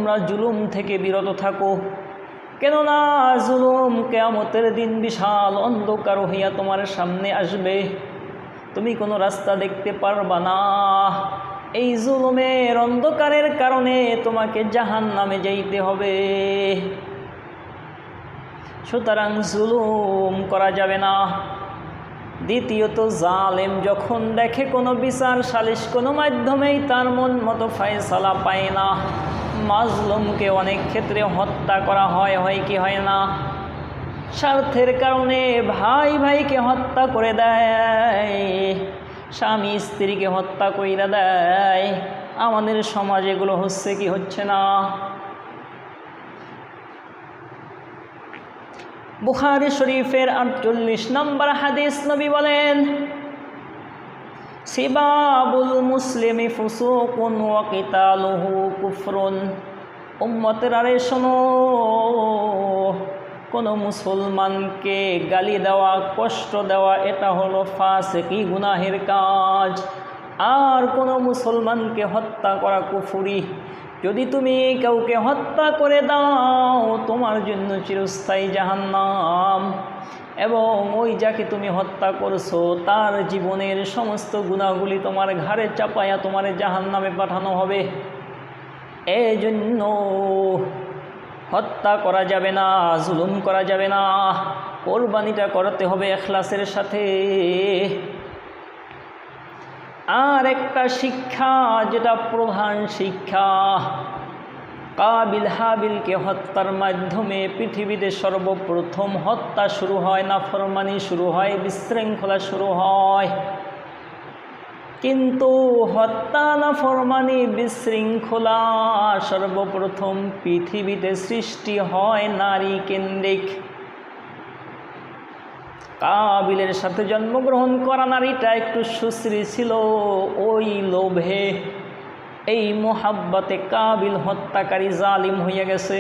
তোমরা জুলুম থেকে বিরত থাকো, কেননা জুলুম কিয়ামতের দিন বিশাল অন্ধকার হইয়া তোমার সামনে আসবে, তুমি কোনো রাস্তা দেখতে পারবা না। এই জুলুমের অন্ধকারের কারণে তোমাকে জাহান্নামে যাইতে হবে। সুতরাং জুলুম করা যাবে না। দ্বিতীয়ত, জালেম যখন দেখে কোনো বিচার সালিশ কোনো মাধ্যমেই তার মন মতো ফয়সালা পায় না, মাজলুমকে অনেক ক্ষেত্রে হত্যা করা হয় কি হয় না? স্বার্থের কারণে ভাই ভাইকে হত্যা করে দেয়, স্বামী স্ত্রীকে হত্যা কইরা দেয়। আমাদের সমাজ এগুলো হচ্ছে কি হচ্ছে না? বুখারী শরীফের 48 নম্বর হাদিস, নবী বলেন, সিবাবুল মুসলিমি ফুসুকুন ওয়া কিতালুহু কুফরুন। উম্মতের আরে শোনো, কোনো মুসলমানকে গালি দেওয়া, কষ্ট দেওয়া এটা হলো ফাসিকি গুনাহের কাজ, আর কোনো মুসলমানকে হত্যা করা কুফরি। যদি তুমি কাউকে হত্যা করে দাও, তোমার জন্য চিরস্থায়ী জাহান্নাম, এবং ওই যাকে তুমি হত্যা করছো তার জীবনের সমস্ত গুনাহগুলি তোমার ঘাড়ে চাপায়া তোমার জাহান্নামে পাঠানো হবে। এই জন্য হত্যা করা যাবে না, জুলুম করা যাবে না, কোরবানিটা করতে হবে ইখলাসের সাথে। আর একটা শিক্ষা, যেটা প্রধান শিক্ষা, কাবিল হাবিলকে হত্যার মাধ্যমে পৃথিবীতে সর্বপ্রথম হত্যা শুরু হয়, নাফরমানি শুরু হয়, বিশৃঙ্খলা শুরু হয়। কিন্তু হত্যা, নাফরমানি, বিশৃঙ্খলা সর্বপ্রথম পৃথিবীতে সৃষ্টি হয় নারী কেন্দ্রিক। কাবিলের সাথে জন্মগ্রহণ করা নারীটা একটু সুশ্রী ছিল, ওই লোভে, এই মোহাব্বতে কাবিল হত্যাকারী জালিম হইয়া গেছে।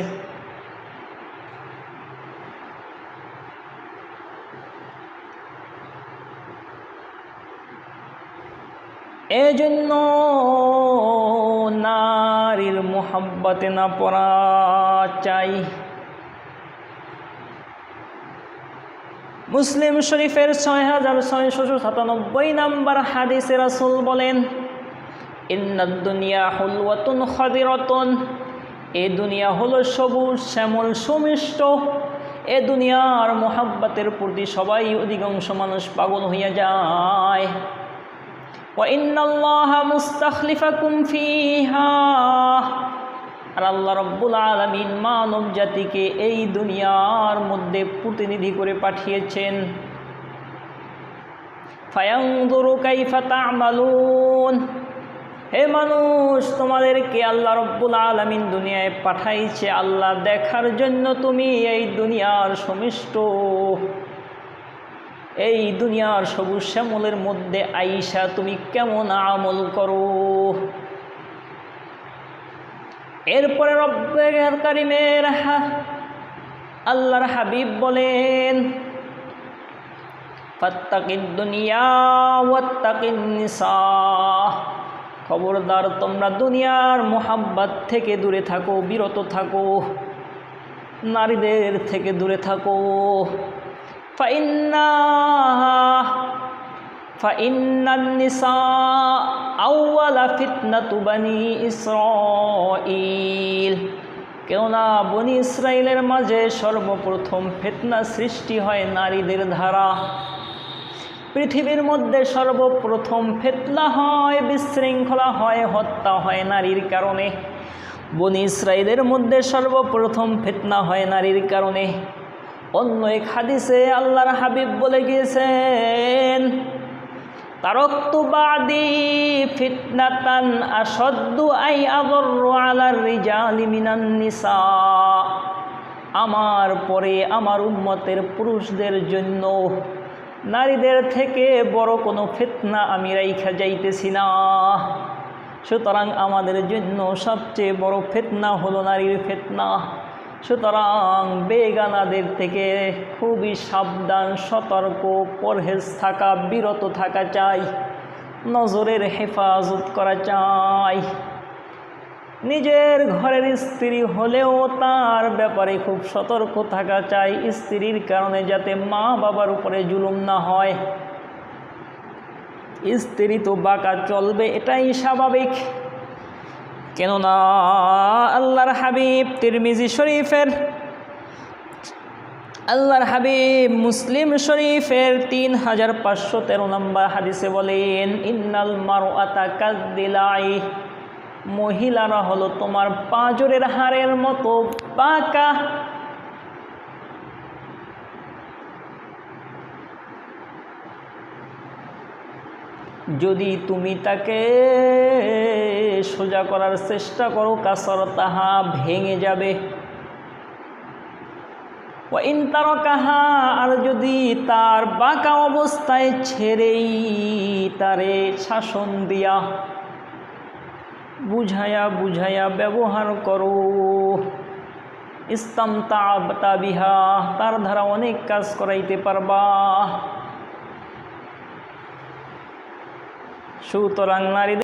এজন্য নারীর মোহাব্বতে না পড়া চাই। মুসলিম শরীফের 6697 নম্বর হাদিসে রাসূল বলেন, ইন্নাদ দুনিয়া হুলওয়াতুন খাদিরাতুন। এ দুনিয়া হলো সবুজ শ্যামল সুমিষ্ট। এ দুনিয়ার মোহাব্বতের প্রতি সবাই, অধিকাংশ মানুষ পাগল হইয়া যায়। ওয়া ইন্নাল্লাহা মুস্তাখলিফাকুম ফিহা। আর আল্লাহ রাব্বুল আলামিন মানব জাতিকে এই দুনিয়ার মধ্যে প্রতিনিধি করে পাঠিয়েছেন। ফায়ানজুরু কাইফা তা'মালুন। হে মানুষ, তোমাদেরকে আল্লাহ রাব্বুল আলামিন দুনিয়ায় পাঠাইছে আল্লাহ দেখার জন্য তুমি এই দুনিয়ার সমিষ্ট, এই দুনিয়ার সবুজ শ্যামলের মধ্যে আইসা তুমি কেমন আমল করো। এরপরে রব্বুল কারীমের আল্লাহর হাবিব বলেন, ফাত্তাকিদ দুনিয়া ওয়াত্তাকিন নিসা। খবরদার, তোমরা দুনিয়ার মোহাব্বত থেকে দূরে থাকো, বিরত থাকো, নারীদের থেকে দূরে থাকো। ফাইন্নান নিসা আউয়ালা ফিতনাতু বানি ইসরাঈল। কেননা বনি ইসরাইলের মাঝে সর্বপ্রথম ফিতনা সৃষ্টি হয় নারীদের দ্বারা। পৃথিবীর মধ্যে সর্বপ্রথম ফিতনা হয়, বিশৃঙ্খলা হয়, হত্যা হয় নারীর কারণে। বনি ইসরাইলের মধ্যে সর্বপ্রথম ফিতনা হয় নারীর কারণে। অন্য এক হাদিসে আল্লাহর হাবিব বলে গিয়েছেন, তারাকতু বাদি ফিতনাতান আশাদ্দু আই আযরু আলার রিজালি মিনান নিসা। আমার পরে আমার উম্মতের পুরুষদের জন্য নারীদের থেকে বড় কোনো ফিতনা আমি রাইখা যাইতেছি না। সুতরাং আমাদের জন্য সবচেয়ে বড় ফিতনা হলো নারীর ফিতনা। সুতরাং বেগানাদের থেকে খুবই সাবধান, সতর্ক, পরহেজ থাকা, বিরত থাকা চাই, নজরের হেফাজত করা চাই। নিজের ঘরের স্ত্রী হলেও তার ব্যাপারে খুব সতর্ক থাকা চাই, স্ত্রীর কারণে যাতে মা বাবার উপরে জুলুম না হয়। স্ত্রী তো বাঁকা চলবে, এটাই স্বাভাবিক। কেননা আল্লাহর হাবিব আল্লাহর হাবিব মুসলিম শরীফের 3513 নম্বর হাদিসে বলেন, ইন্নাল মারআতা কাদ্দিলাই, মহিলারা হলো তোমার পাঁজরের হাড়ের মতো বাঁকা। যদি তুমি তাকে সোজা করার চেষ্টা করো, কাসরতাহা, ভেঙে যাবে। ওয়াইন তারাকাহা, আর যদি তার বাঁকা অবস্থায় ছেড়েই তারে শাসন দিয়া বুঝায়া ব্যবহার করো, ইস্তামতা'তা বিহা, তার দ্বারা অনেক কাজ করাইতে পারবা। সুতরাং নারী